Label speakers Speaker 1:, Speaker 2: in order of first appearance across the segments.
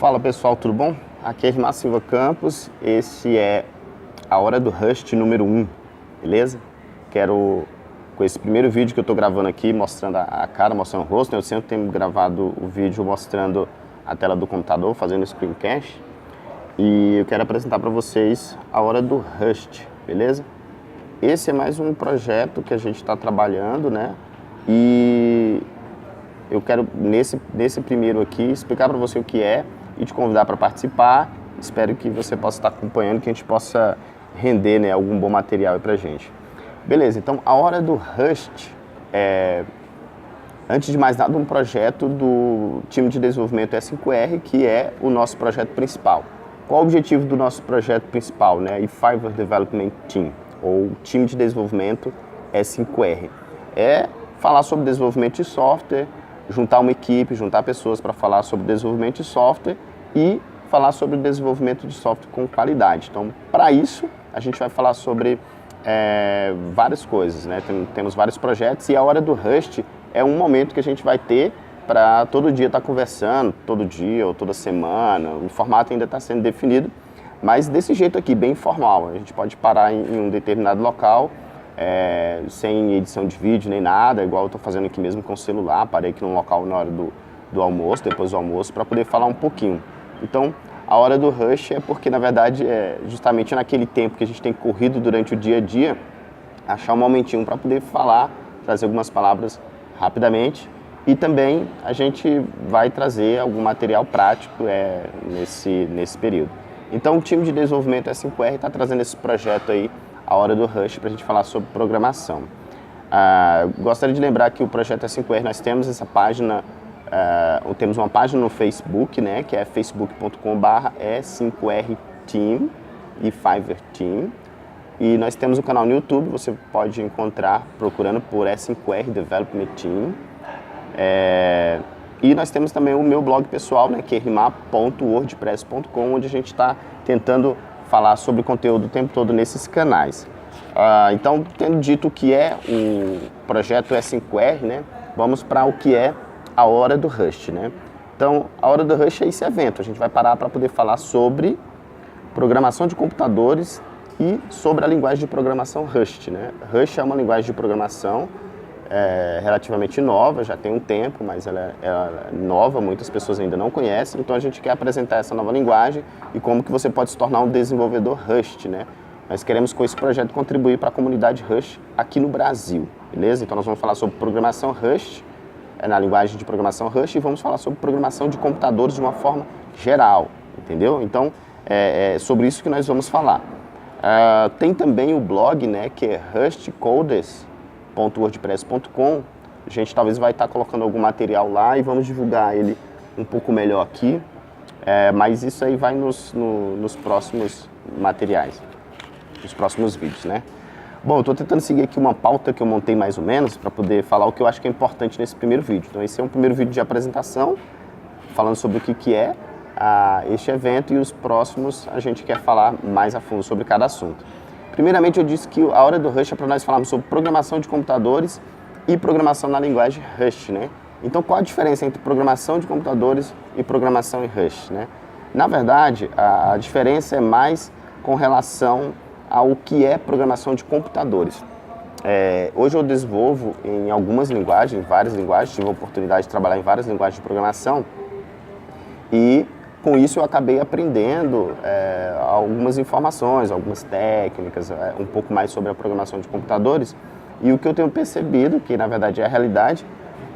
Speaker 1: Fala pessoal, tudo bom? Aqui é Irmã Silva Campos, esse é a Hora do Rust número 1, beleza? Quero, com esse primeiro vídeo que eu estou gravando aqui, mostrando a cara, mostrando o rosto, né? Eu sempre tenho gravado o vídeo mostrando a tela do computador, fazendo screencast. E eu quero apresentar para vocês a Hora do Rust, beleza? Esse é mais um projeto que a gente está trabalhando, né? E eu quero, nesse primeiro aqui, explicar para você o que é e te convidar para participar. Espero que você possa estar acompanhando, que a gente possa render, né, algum bom material aí pra gente. Beleza, então a Hora do Rust é, antes de mais nada, um projeto do time de desenvolvimento E5R, que é o nosso projeto principal. Qual o objetivo do nosso projeto principal, né? E5R Development Team, ou time de desenvolvimento E5R. É falar sobre desenvolvimento de software, juntar uma equipe, juntar pessoas para falar sobre desenvolvimento de software e falar sobre desenvolvimento de software com qualidade. Então, para isso, a gente vai falar sobre várias coisas, né? Temos vários projetos e a Hora do Rust é um momento que a gente vai ter para todo dia estar conversando, todo dia ou toda semana. O formato ainda está sendo definido, mas desse jeito aqui, bem informal. A gente pode parar em um determinado local, sem edição de vídeo nem nada, igual eu estou fazendo aqui mesmo com o celular. Parei aqui num local na hora do almoço, depois do almoço, para poder falar um pouquinho. Então, a Hora do Rush é porque, na verdade, justamente naquele tempo que a gente tem corrido durante o dia a dia, achar um momentinho para poder falar, trazer algumas palavras rapidamente. E também a gente vai trazer algum material prático nesse período. Então, o time de desenvolvimento E5R está trazendo esse projeto aí, a Hora do Rush, para a gente falar sobre programação. Gostaria de lembrar que o projeto E5R, nós temos essa página, temos uma página no Facebook, né, que é facebook.com/E5R-Team, E5R Team. E nós temos um canal no YouTube, você pode encontrar procurando por E5R Development Team. E nós temos também o meu blog pessoal, né, que é rimar.wordpress.com, onde a gente está tentando falar sobre conteúdo o tempo todo nesses canais. Então, tendo dito o que é o projeto E5R, né, vamos para o que é a Hora do Rust, né? Então, a Hora do Rust é esse evento. A gente vai parar para poder falar sobre programação de computadores e sobre a linguagem de programação Rust, né? Rust é uma linguagem de programação relativamente nova, já tem um tempo, mas ela é nova, muitas pessoas ainda não conhecem, então a gente quer apresentar essa nova linguagem e como que você pode se tornar um desenvolvedor Rust, né? Nós queremos com esse projeto contribuir para a comunidade Rust aqui no Brasil, beleza? Então nós vamos falar sobre programação Rust, na linguagem de programação Rust, e vamos falar sobre programação de computadores de uma forma geral, entendeu? Então é sobre isso que nós vamos falar. Tem também o blog, né, que é rustcoders.wordpress.com. A gente talvez vai estar colocando algum material lá e vamos divulgar ele um pouco melhor aqui, mas isso aí vai nos próximos materiais, nos próximos vídeos, né? Bom, eu estou tentando seguir aqui uma pauta que eu montei mais ou menos para poder falar o que eu acho que é importante nesse primeiro vídeo. Então esse é um primeiro vídeo de apresentação, falando sobre o que é este evento, e os próximos a gente quer falar mais a fundo sobre cada assunto. Primeiramente, eu disse que a Hora do Rust é para nós falarmos sobre programação de computadores e programação na linguagem Rust, né? Então, qual a diferença entre programação de computadores e programação em Rust, né? Na verdade, a diferença é mais com relação ao que é programação de computadores. Hoje eu desenvolvo em algumas linguagens, várias linguagens, tive a oportunidade de trabalhar em várias linguagens de programação e com isso eu acabei aprendendo algumas informações, algumas técnicas, um pouco mais sobre a programação de computadores. E o que eu tenho percebido, que na verdade é a realidade,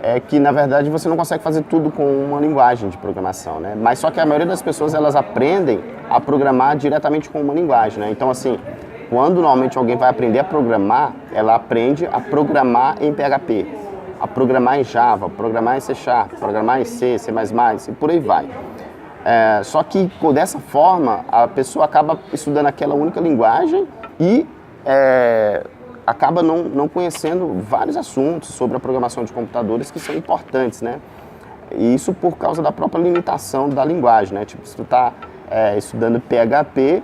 Speaker 1: é que na verdade você não consegue fazer tudo com uma linguagem de programação, né? Mas só que a maioria das pessoas, elas aprendem a programar diretamente com uma linguagem, né? Então assim, quando normalmente alguém vai aprender a programar, ela aprende a programar em PHP, a programar em Java, programar em C#, programar em C, C++, e por aí vai. Só que dessa forma a pessoa acaba estudando aquela única linguagem e acaba não conhecendo vários assuntos sobre a programação de computadores que são importantes, né? E isso por causa da própria limitação da linguagem, né? Tipo, se tu está estudando PHP,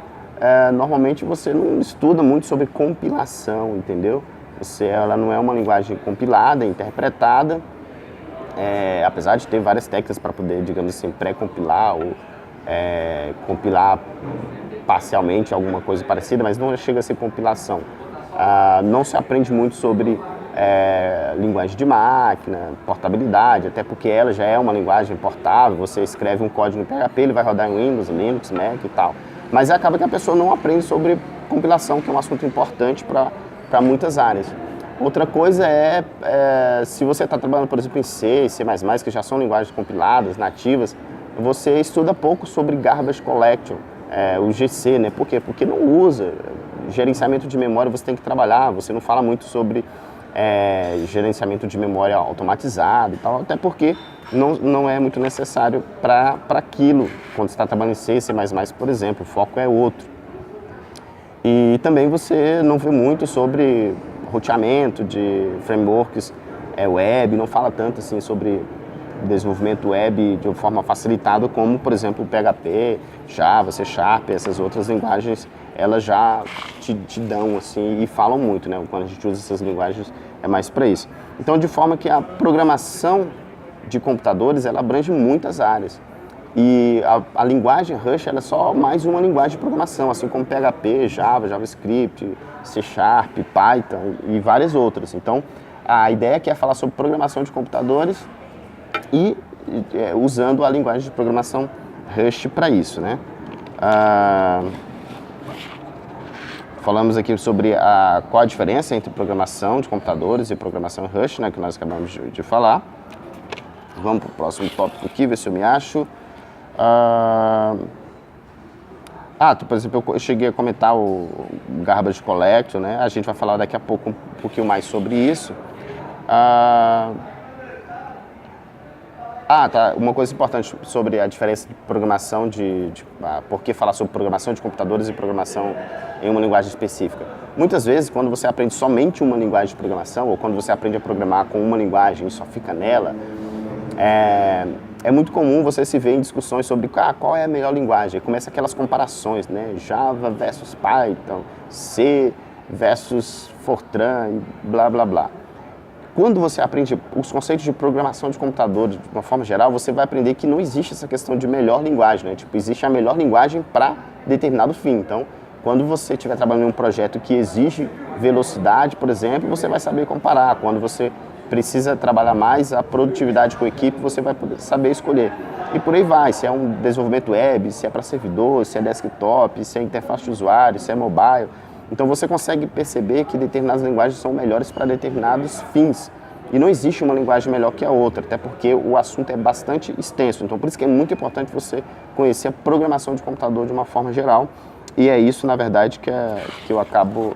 Speaker 1: normalmente você não estuda muito sobre compilação, entendeu? Ela não é uma linguagem compilada, interpretada, apesar de ter várias técnicas para poder, digamos assim, pré-compilar ou compilar parcialmente alguma coisa parecida, mas não chega a ser compilação. Não se aprende muito sobre linguagem de máquina, portabilidade, até porque ela já é uma linguagem portável, você escreve um código no PHP, ele vai rodar em Windows, Linux, Mac e tal. Mas acaba que a pessoa não aprende sobre compilação, que é um assunto importante para muitas áreas. Outra coisa se você está trabalhando, por exemplo, em C e C++, que já são linguagens compiladas, nativas, você estuda pouco sobre Garbage Collection, o GC, né? Por quê? Porque não usa. Gerenciamento de memória você tem que trabalhar, você não fala muito sobre gerenciamento de memória automatizado e tal, até porque não é muito necessário para aquilo, quando você está trabalhando em C, C++, por exemplo, o foco é outro. E também você não vê muito sobre roteamento de frameworks web, não fala tanto assim sobre desenvolvimento web de uma forma facilitada como, por exemplo, o PHP, Java, C#, essas outras linguagens, elas já te dão assim e falam muito, né? Quando a gente usa essas linguagens é mais para isso. Então, de forma que a programação de computadores, ela abrange muitas áreas. E a linguagem Rush ela é só mais uma linguagem de programação, assim como PHP, Java, JavaScript, C#, Python e várias outras. Então, a ideia aqui é falar sobre programação de computadores e usando a linguagem de programação Rush para isso, né? Falamos aqui sobre qual a diferença entre programação de computadores e programação Rush, né, que nós acabamos de falar. Vamos para o próximo tópico aqui, ver se eu me acho. Por exemplo, eu cheguei a comentar o Garbage Collection, né? A gente vai falar daqui a pouco um pouquinho mais sobre isso. Tá. Uma coisa importante sobre a diferença de programação por que falar sobre programação de computadores e programação em uma linguagem específica. Muitas vezes, quando você aprende somente uma linguagem de programação, ou quando você aprende a programar com uma linguagem e só fica nela, é muito comum você se ver em discussões sobre qual é a melhor linguagem. Começa aquelas comparações, né? Java versus Python, C versus Fortran e blá, blá, blá. Quando você aprende os conceitos de programação de computadores de uma forma geral, você vai aprender que não existe essa questão de melhor linguagem, né? Tipo, existe a melhor linguagem para determinado fim. Então, quando você estiver trabalhando em um projeto que exige velocidade, por exemplo, você vai saber comparar. Quando você precisa trabalhar mais a produtividade com a equipe, você vai poder saber escolher. E por aí vai, se é um desenvolvimento web, se é para servidor, se é desktop, se é interface de usuário, se é mobile. Então você consegue perceber que determinadas linguagens são melhores para determinados fins. E não existe uma linguagem melhor que a outra, até porque o assunto é bastante extenso. Então por isso que é muito importante você conhecer a programação de computador de uma forma geral. E é isso, na verdade, que eu acabo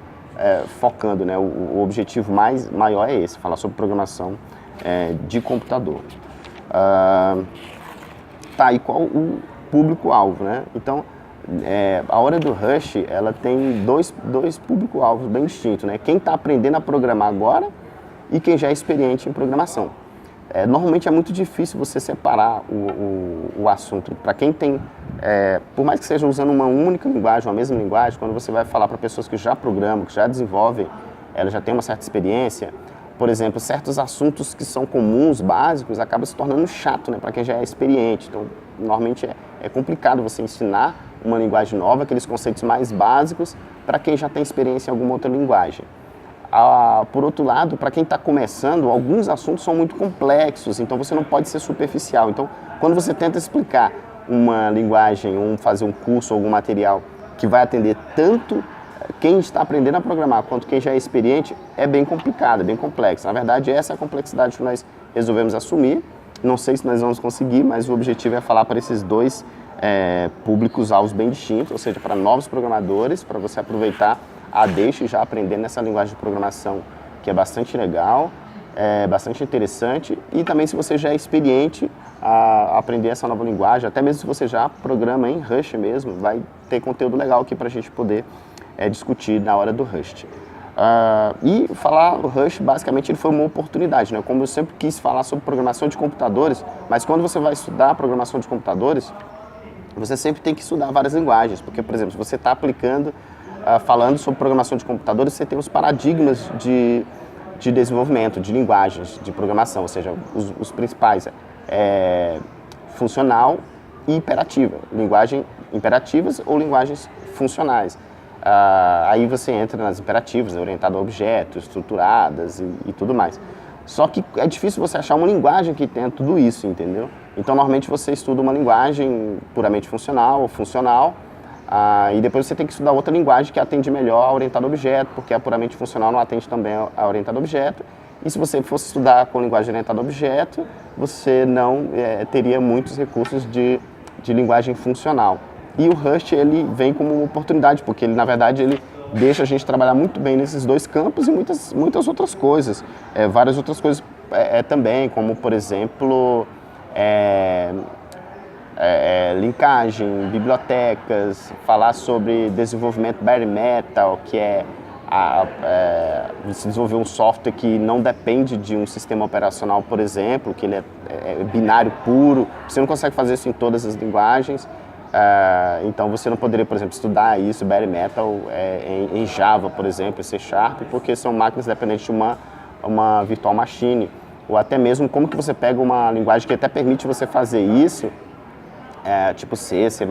Speaker 1: focando, né? O objetivo maior é esse, falar sobre programação de computador. E qual o público-alvo, né? Então, a hora do Rush, ela tem dois público-alvos bem distintos, né? Quem está aprendendo a programar agora e quem já é experiente em programação. Normalmente é muito difícil você separar o assunto. Para quem tem, por mais que seja usando uma única linguagem, uma mesma linguagem, quando você vai falar para pessoas que já programam, que já desenvolvem, ela já tem uma certa experiência, por exemplo, certos assuntos que são comuns, básicos, acaba se tornando chato, né, para quem já é experiente. Então, normalmente é complicado você ensinar uma linguagem nova, aqueles conceitos mais básicos, para quem já tem experiência em alguma outra linguagem. Por outro lado, para quem está começando, alguns assuntos são muito complexos, então você não pode ser superficial. Então, quando você tenta explicar uma linguagem, ou fazer um curso, algum material que vai atender tanto quem está aprendendo a programar quanto quem já é experiente, é bem complicado, é bem complexo. Na verdade, essa é a complexidade que nós resolvemos assumir. Não sei se nós vamos conseguir, mas o objetivo é falar para esses dois públicos-alvos bem distintos, ou seja, para novos programadores, para você aproveitar a deixa e já aprender nessa linguagem de programação que é bastante legal, bastante interessante, e também se você já é experiente a aprender essa nova linguagem, até mesmo se você já programa em Rush mesmo, vai ter conteúdo legal aqui para a gente poder discutir na hora do Rush. E falar o Rush, basicamente, ele foi uma oportunidade, né? Como eu sempre quis falar sobre programação de computadores, mas quando você vai estudar programação de computadores, você sempre tem que estudar várias linguagens, porque, por exemplo, se você está aplicando, falando sobre programação de computadores, você tem os paradigmas de desenvolvimento, de linguagens de programação, ou seja, os principais funcional, e imperativa, linguagem imperativas ou linguagens funcionais. Aí você entra nas imperativas, orientada a objetos, estruturadas e tudo mais. Só que é difícil você achar uma linguagem que tenha tudo isso, entendeu? Então, normalmente você estuda uma linguagem puramente funcional ou funcional, e depois você tem que estudar outra linguagem que atende melhor a orientada a objeto, porque a puramente funcional não atende também a orientada a objeto. E se você fosse estudar com linguagem orientada a objeto, você não teria muitos recursos de linguagem funcional. E o Rust, ele vem como uma oportunidade, porque ele, na verdade, ele deixa a gente trabalhar muito bem nesses dois campos e muitas outras coisas. Várias outras coisas também, como, por exemplo, linkagem, bibliotecas, falar sobre desenvolvimento bare metal, que é você desenvolver um software que não depende de um sistema operacional, por exemplo, que ele é binário puro. Você não consegue fazer isso em todas as linguagens. Então você não poderia, por exemplo, estudar isso, bare metal, em Java, por exemplo, em C#, porque são máquinas dependentes de uma virtual machine. Ou até mesmo como que você pega uma linguagem que até permite você fazer isso, tipo C, C++,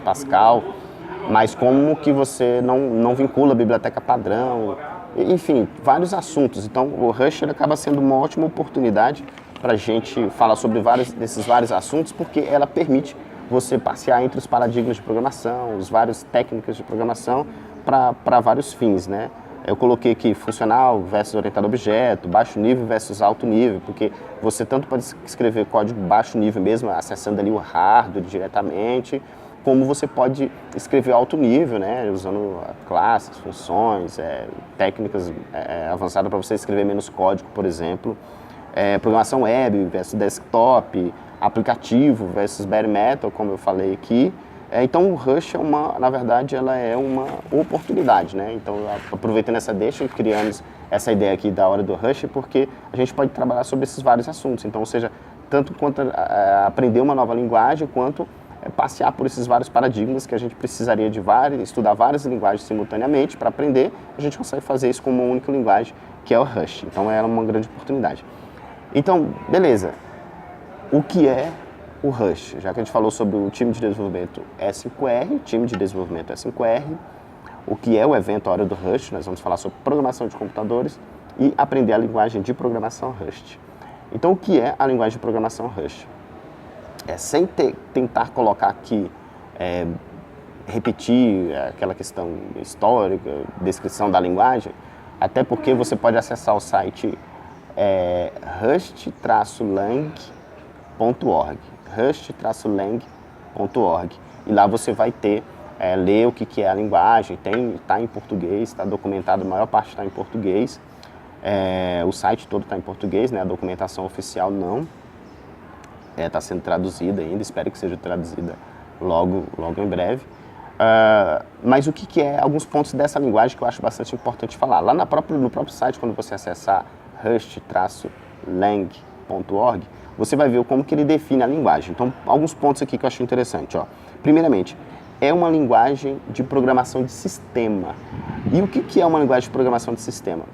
Speaker 1: Pascal, mas como que você não vincula a biblioteca padrão, enfim, vários assuntos. Então o Rust acaba sendo uma ótima oportunidade para a gente falar sobre desses vários assuntos, porque ela permite você passear entre os paradigmas de programação, as várias técnicas de programação para vários fins, né? Eu coloquei aqui funcional versus orientado a objeto, baixo nível versus alto nível, porque você tanto pode escrever código baixo nível mesmo, acessando ali o hardware diretamente, como você pode escrever alto nível, né? Usando classes, funções, técnicas avançadas para você escrever menos código, por exemplo. Programação web versus desktop, aplicativo versus bare metal, como eu falei aqui. Então o Rust na verdade, ela é uma oportunidade, né? Então, aproveitando essa deixa, criamos essa ideia aqui da hora do Rust, porque a gente pode trabalhar sobre esses vários assuntos. Então, ou seja, tanto quanto aprender uma nova linguagem, quanto passear por esses vários paradigmas que a gente precisaria de estudar várias linguagens simultaneamente para aprender. A gente consegue fazer isso com uma única linguagem, que é o Rust. Então, é uma grande oportunidade. Então, beleza. O que é o Rust? Já que a gente falou sobre o time de desenvolvimento E5R, time de desenvolvimento E5R, o que é o evento A Hora do Rust, nós vamos falar sobre programação de computadores e aprender a linguagem de programação Rust. Então, o que é a linguagem de programação Rust? Sem tentar colocar aqui, repetir aquela questão histórica, descrição da linguagem, até porque você pode acessar o site rust-lang.org, rust-lang.org, e lá você vai ler o que é a linguagem, está em português, está documentado, a maior parte está em português, o site todo está em português, né, a documentação oficial não, está sendo traduzida ainda, espero que seja traduzida logo em breve. Mas o que é alguns pontos dessa linguagem que eu acho bastante importante falar. Lá no próprio site, quando você acessar rust-lang.org, você vai ver como que ele define a linguagem. Então, alguns pontos aqui que eu acho interessante. Primeiramente, é uma linguagem de programação de sistema. E o que é uma linguagem de programação de sistema?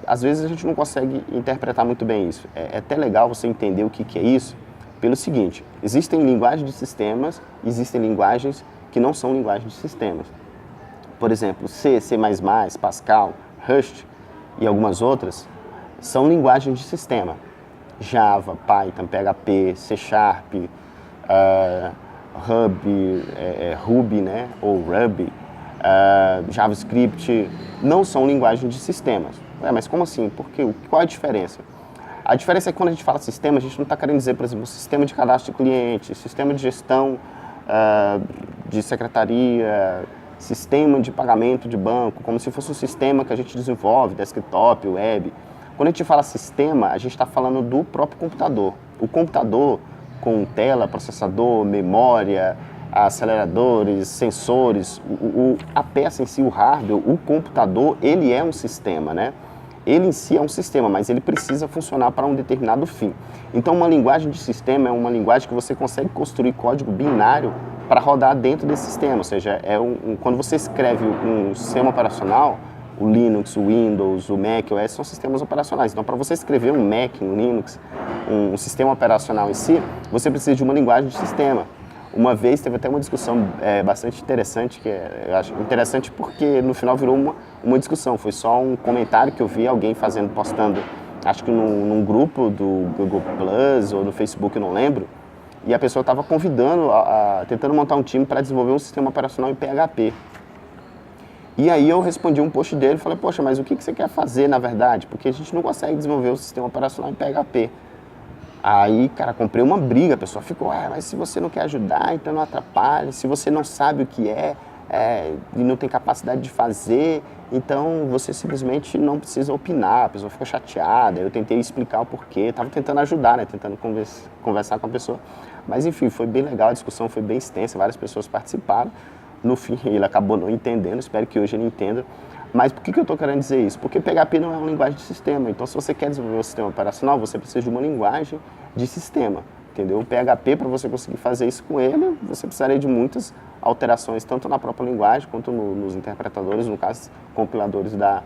Speaker 1: Às vezes a gente não consegue interpretar muito bem isso. É até legal você entender o que é isso pelo seguinte: existem linguagens de sistemas, existem linguagens que não são linguagens de sistemas. Por exemplo, C, C++, Pascal, Rust e algumas outras são linguagens de sistema. Java, Python, PHP, C#, Ruby, né, ou Ruby, JavaScript, não são linguagens de sistemas. Mas como assim? Qual a diferença? A diferença é que quando a gente fala sistema, a gente não está querendo dizer, por exemplo, sistema de cadastro de cliente, sistema de gestão de secretaria, sistema de pagamento de banco, como se fosse um sistema que a gente desenvolve, desktop, web. Quando a gente fala sistema, a gente está falando do próprio computador. O computador com tela, processador, memória, aceleradores, sensores, a peça em si, o hardware, o computador, ele é um sistema, né? Ele em si é um sistema, mas ele precisa funcionar para um determinado fim. Então, uma linguagem de sistema é uma linguagem que você consegue construir código binário para rodar dentro desse sistema. Ou seja, quando você escreve um sistema operacional, o Linux, o Windows, o Mac OS são sistemas operacionais. Então, para você escrever um Mac, um Linux, um sistema operacional em si, você precisa de uma linguagem de sistema. Uma vez teve até uma discussão bastante interessante, eu acho interessante porque no final virou uma discussão, foi só um comentário que eu vi alguém postando, acho que num grupo do Google Plus ou no Facebook, eu não lembro, e a pessoa estava convidando, tentando montar um time para desenvolver um sistema operacional em PHP. E aí eu respondi um post dele e falei, poxa, mas o que você quer fazer na verdade? Porque a gente não consegue desenvolver um sistema operacional em PHP. Aí, cara, comprei uma briga, a pessoa ficou, mas se você não quer ajudar, então não atrapalhe, se você não sabe o que e não tem capacidade de fazer, então você simplesmente não precisa opinar, a pessoa ficou chateada, eu tentei explicar o porquê, estava tentando ajudar, né, tentando conversar com a pessoa, mas enfim, foi bem legal, a discussão foi bem extensa, várias pessoas participaram, no fim ele acabou não entendendo, espero que hoje ele entenda. Mas por que eu estou querendo dizer isso? Porque PHP não é uma linguagem de sistema. Então, se você quer desenvolver um sistema operacional, você precisa de uma linguagem de sistema. Entendeu? O PHP, para você conseguir fazer isso com ele, você precisaria de muitas alterações, tanto na própria linguagem, quanto nos interpretadores, no caso, compiladores da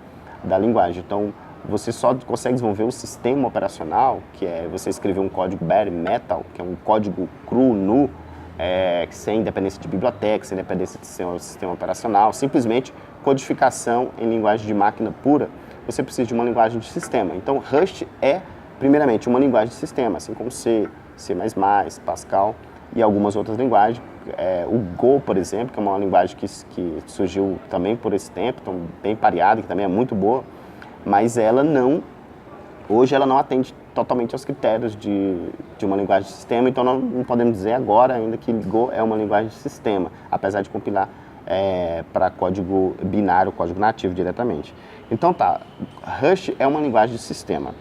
Speaker 1: linguagem. Então, você só consegue desenvolver o sistema operacional, que é você escrever um código bare metal, que é um código cru, nu, sem independência de biblioteca, sem independência de sistema operacional, simplesmente codificação em linguagem de máquina pura, você precisa de uma linguagem de sistema. Então, Rust é, primeiramente, uma linguagem de sistema, assim como C, C++, Pascal e algumas outras linguagens. O Go, por exemplo, que é uma linguagem que surgiu também por esse tempo, então, bem pareada, que também é muito boa, mas hoje ela não atende totalmente aos critérios de uma linguagem de sistema, então não podemos dizer agora ainda que Go é uma linguagem de sistema, apesar de compilar para código binário, código nativo diretamente. Então tá, Rust é uma linguagem de sistema.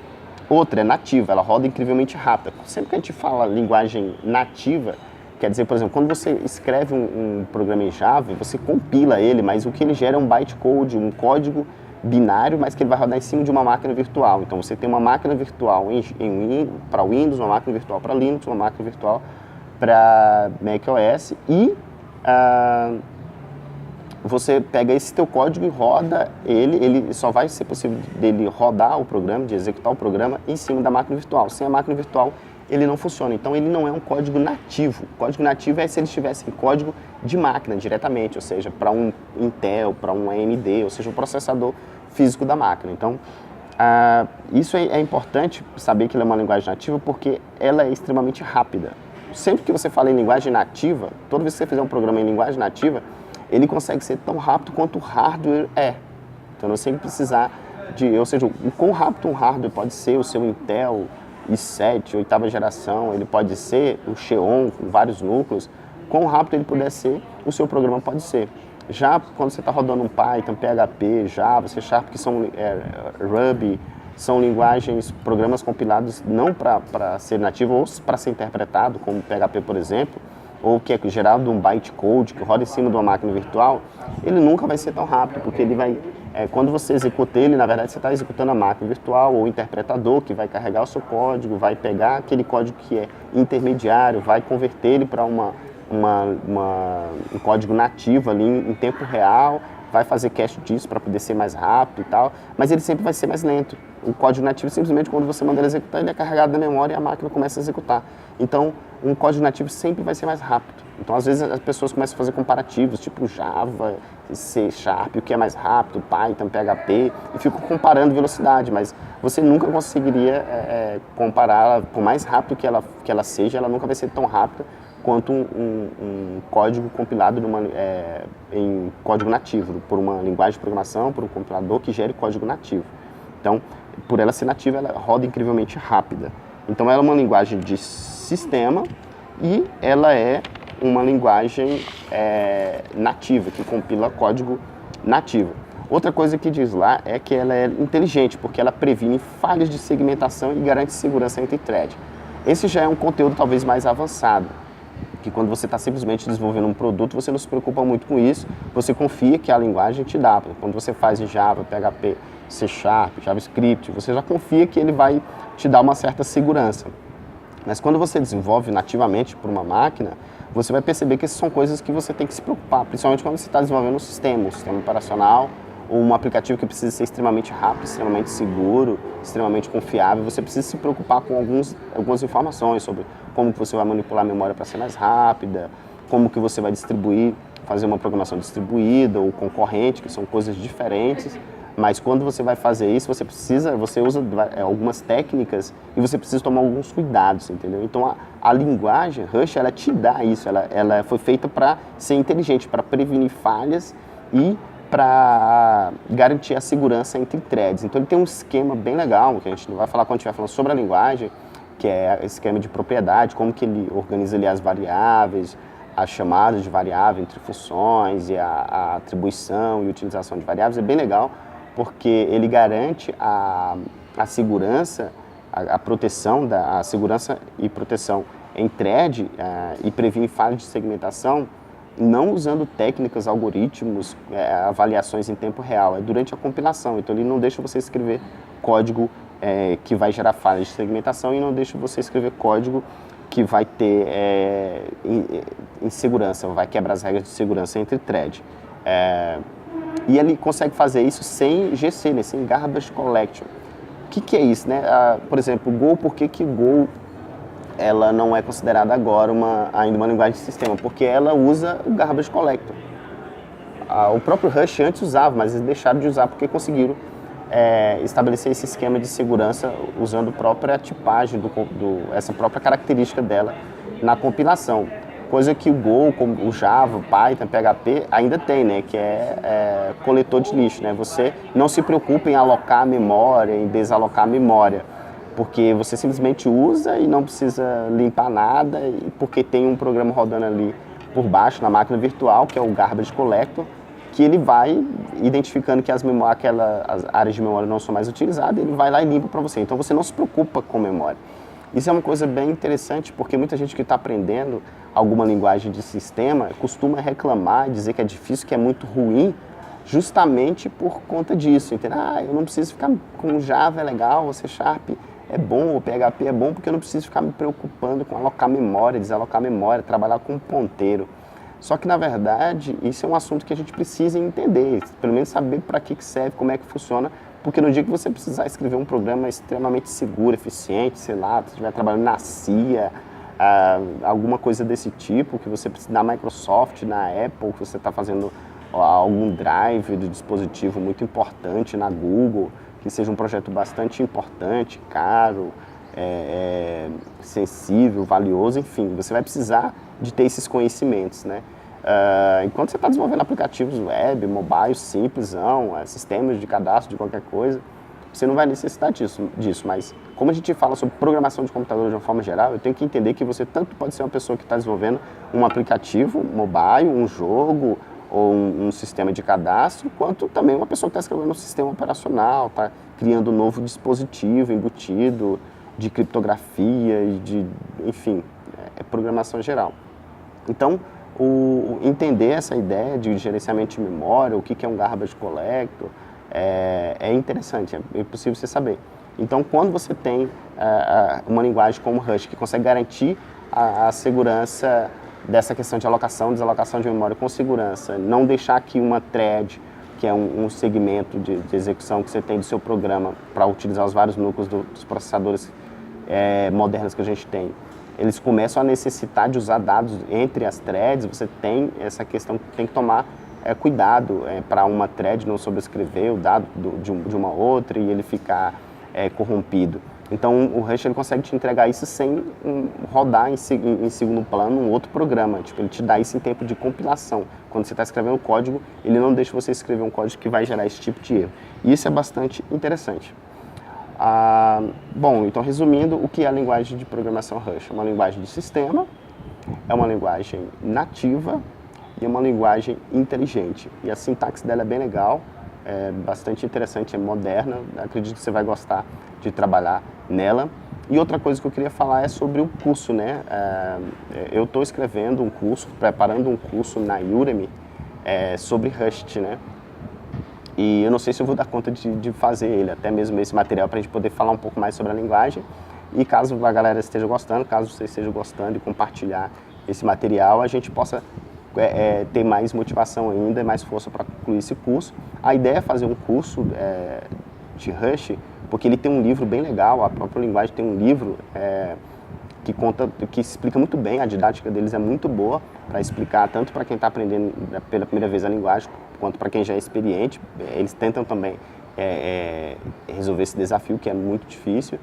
Speaker 1: Outra é nativa, ela roda incrivelmente rápida. Sempre que a gente fala linguagem nativa, quer dizer, por exemplo, quando você escreve um programa em Java, você compila ele, mas o que ele gera é um bytecode, um código binário, mas que ele vai rodar em cima de uma máquina virtual. Então você tem uma máquina virtual para Windows, uma máquina virtual para Linux, uma máquina virtual para macOS e você pega esse teu código e roda ele só vai ser possível dele rodar o programa, de executar o programa em cima da máquina virtual. Sem a máquina virtual ele não funciona, então ele não é um código nativo. O código nativo é se ele estivesse em código de máquina diretamente, ou seja, para um Intel, para um AMD, ou seja, o processador físico da máquina. Então, isso é importante saber que ela é uma linguagem nativa porque ela é extremamente rápida. Sempre que você fala em linguagem nativa, toda vez que você fizer um programa em linguagem nativa, ele consegue ser tão rápido quanto o hardware é. Então, você tem que precisar ou seja, o quão rápido um hardware pode ser o seu Intel i7, oitava geração, ele pode ser o Xeon com vários núcleos, quão rápido ele puder ser, o seu programa pode ser. Já quando você está rodando um Python, PHP, Java, C Sharp, que são Ruby, são linguagens, programas compilados não para ser nativo ou para ser interpretado, como PHP, por exemplo, ou que é gerado de um bytecode que roda em cima de uma máquina virtual, ele nunca vai ser tão rápido, porque ele vai, quando você executa ele, na verdade você está executando a máquina virtual ou o interpretador que vai carregar o seu código, vai pegar aquele código que é intermediário, vai converter ele para um código nativo ali em tempo real, vai fazer cache disso para poder ser mais rápido e tal, mas ele sempre vai ser mais lento. O código nativo, simplesmente, quando você manda ele executar, ele é carregado na memória e a máquina começa a executar. Então, um código nativo sempre vai ser mais rápido. Então, às vezes, as pessoas começam a fazer comparativos, tipo Java, C Sharp, o que é mais rápido, Python, PHP, e ficam comparando velocidade, mas você nunca conseguiria comparar, por mais rápido que ela seja, ela nunca vai ser tão rápida quanto um código compilado em código nativo, por uma linguagem de programação, por um compilador que gere código nativo. Então, por ela ser nativa, ela roda incrivelmente rápida. Então, ela é uma linguagem de sistema e ela é uma linguagem nativa, que compila código nativo. Outra coisa que diz lá é que ela é inteligente, porque ela previne falhas de segmentação e garante segurança entre thread. Esse já é um conteúdo talvez mais avançado, que quando você está simplesmente desenvolvendo um produto, você não se preocupa muito com isso, você confia que a linguagem te dá. Quando você faz em Java, PHP, C Sharp, JavaScript, você já confia que ele vai te dar uma certa segurança. Mas quando você desenvolve nativamente para uma máquina, você vai perceber que essas são coisas que você tem que se preocupar, principalmente quando você está desenvolvendo um sistema operacional ou um aplicativo que precisa ser extremamente rápido, extremamente seguro, extremamente confiável, você precisa se preocupar com algumas informações sobre como que você vai manipular a memória para ser mais rápida, como que você vai distribuir, fazer uma programação distribuída ou concorrente, que são coisas diferentes. Mas quando você vai fazer isso, você usa algumas técnicas e você precisa tomar alguns cuidados, entendeu? Então a linguagem Rush, ela te dá isso, ela foi feita para ser inteligente, para prevenir falhas e para garantir a segurança entre threads. Então ele tem um esquema bem legal, que a gente vai falar quando estiver falando sobre a linguagem, que é esse esquema de propriedade, como que ele organiza ali as variáveis, as chamadas de variável entre funções e a atribuição e utilização de variáveis. É bem legal, porque ele garante a segurança, a proteção, a segurança e proteção em thread e previne falhas de segmentação, não usando técnicas, algoritmos, avaliações em tempo real, é durante a compilação. Então ele não deixa você escrever código que vai gerar falhas de segmentação e não deixa você escrever código que vai ter insegurança, vai quebrar as regras de segurança entre thread. E ele consegue fazer isso sem GC, né, sem Garbage Collection. O que é isso, né? Por exemplo, Go, por que Go ela não é considerada agora ainda uma linguagem de sistema? Porque ela usa o Garbage Collector. O próprio Rush antes usava, mas eles deixaram de usar porque conseguiram estabelecer esse esquema de segurança usando a própria tipagem, essa própria característica dela na compilação. Coisa que o Go, como o Java, o Python, PHP ainda tem, né? Que é coletor de lixo, né? Você não se preocupa em alocar a memória, em desalocar a memória, porque você simplesmente usa e não precisa limpar nada, porque tem um programa rodando ali por baixo na máquina virtual, que é o Garbage Collector, que ele vai identificando que as áreas de memória não são mais utilizadas, ele vai lá e limpa para você. Então você não se preocupa com memória. Isso é uma coisa bem interessante, porque muita gente que está aprendendo alguma linguagem de sistema costuma reclamar, dizer que é difícil, que é muito ruim, justamente por conta disso. Entendeu? Eu não preciso ficar com Java é legal, ou C# é bom, ou PHP é bom, porque eu não preciso ficar me preocupando com alocar memória, desalocar memória, trabalhar com ponteiro. Só que, na verdade, isso é um assunto que a gente precisa entender, pelo menos saber para que serve, como é que funciona, porque no dia que você precisar escrever um programa extremamente seguro, eficiente, sei lá, se estiver trabalhando na CIA, alguma coisa desse tipo, que você precisa na Microsoft, na Apple, que você está fazendo algum drive do dispositivo muito importante na Google, que seja um projeto bastante importante, caro, sensível, valioso, enfim, você vai precisar de ter esses conhecimentos, né? Enquanto você está desenvolvendo aplicativos web, mobile, simplesão, sistemas de cadastro de qualquer coisa, você não vai necessitar disso, mas como a gente fala sobre programação de computador de uma forma geral, eu tenho que entender que você tanto pode ser uma pessoa que está desenvolvendo um aplicativo mobile, um jogo ou um sistema de cadastro, quanto também uma pessoa que está escrevendo um sistema operacional, está criando um novo dispositivo embutido de criptografia e enfim, programação geral. Então, entender essa ideia de gerenciamento de memória, o que é um Garbage Collector, é interessante, é possível você saber. Então, quando você tem uma linguagem como Rush, que consegue garantir a segurança dessa questão de alocação, desalocação de memória com segurança, não deixar que uma thread, que é um segmento de execução que você tem do seu programa para utilizar os vários núcleos dos processadores modernos que a gente tem, eles começam a necessitar de usar dados entre as threads, você tem essa questão que tem que tomar cuidado para uma thread não sobrescrever o dado de uma outra e ele ficar corrompido. Então o Rush ele consegue te entregar isso sem rodar em segundo plano um outro programa, tipo, ele te dá isso em tempo de compilação. Quando você está escrevendo o código, ele não deixa você escrever um código que vai gerar esse tipo de erro. E isso é bastante interessante. Bom, então resumindo, o que é a linguagem de programação Rush? É uma linguagem de sistema, é uma linguagem nativa e é uma linguagem inteligente. E a sintaxe dela é bem legal, é bastante interessante, é moderna, acredito que você vai gostar de trabalhar nela. E outra coisa que eu queria falar é sobre o curso, né? Eu estou escrevendo um curso, preparando um curso na Udemy sobre Rust, né? E eu não sei se eu vou dar conta de fazer ele, até mesmo esse material, para a gente poder falar um pouco mais sobre a linguagem. E caso a galera esteja gostando, caso você esteja gostando e compartilhar esse material, a gente possa ter mais motivação ainda, mais força para concluir esse curso. A ideia é fazer um curso de Rush, porque ele tem um livro bem legal, a própria linguagem tem um livro que explica muito bem, a didática deles é muito boa para explicar tanto para quem está aprendendo pela primeira vez a linguagem, quanto para quem já é experiente. Eles tentam também resolver esse desafio, que é muito difícil,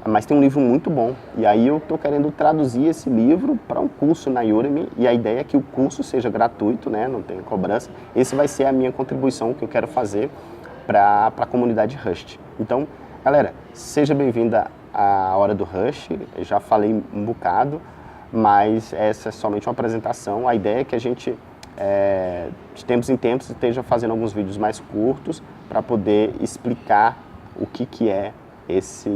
Speaker 1: mas tem um livro muito bom. E aí eu estou querendo traduzir esse livro para um curso na Udemy, e a ideia é que o curso seja gratuito, né, não tem cobrança. Esse vai ser a minha contribuição que eu quero fazer para a comunidade Rust. Então, galera, seja bem-vinda à Hora do Rush. Eu já falei um bocado, mas essa é somente uma apresentação. A ideia é que a gente, de tempos em tempos, esteja fazendo alguns vídeos mais curtos para poder explicar o que é essa